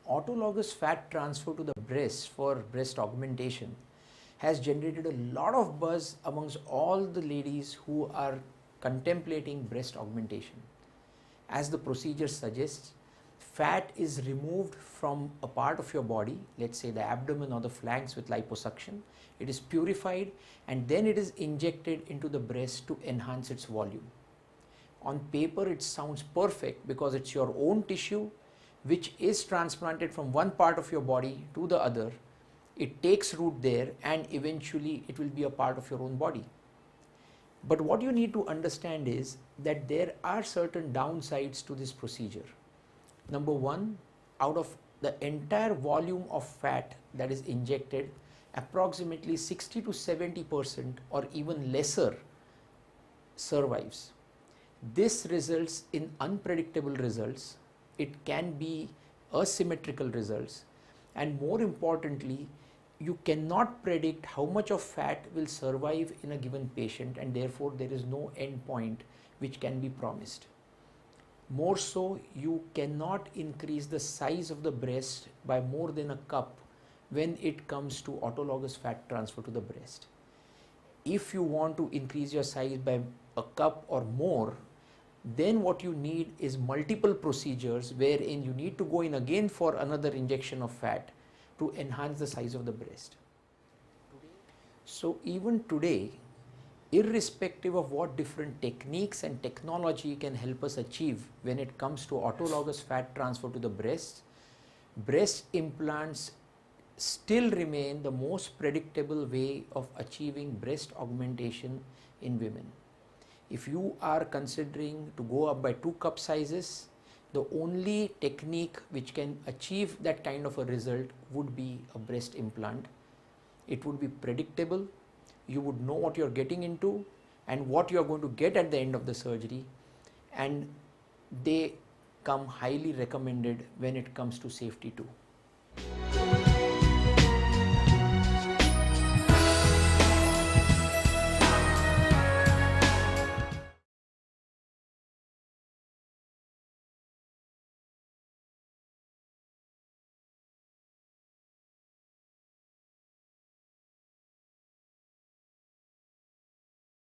autologous fat transfer to the breast for breast augmentation has generated a lot of buzz amongst all the ladies who are contemplating breast augmentation. As the procedure suggests, fat is removed from a part of your body, let's say the abdomen or the flanks with liposuction. It is purified and then it is injected into the breast to enhance its volume. On paper, it sounds perfect because it's your own tissue which is transplanted from one part of your body to the other. It takes root there and eventually it will be a part of your own body. But what you need to understand is that there are certain downsides to this procedure. Number one, out of the entire volume of fat that is injected, approximately 60 to 70% or even lesser survives. This results in unpredictable results. It can be asymmetrical results, and more importantly, you cannot predict how much of fat will survive in a given patient, and therefore there is no end point which can be promised. More so, you cannot increase the size of the breast by more than a cup when it comes to autologous fat transfer to the breast. If you want to increase your size by a cup or more, then what you need is multiple procedures wherein you need to go in again for another injection of fat to enhance the size of the breast. So even today, irrespective of what different techniques and technology can help us achieve when it comes to autologous fat transfer to the breast implants still remain the most predictable way of achieving breast augmentation in women. If you are considering to go up by 2 cup sizes, the only technique which can achieve that kind of a result would be a breast implant. It would be predictable, you would know what you're getting into and what you're going to get at the end of the surgery, and they come highly recommended when it comes to safety too.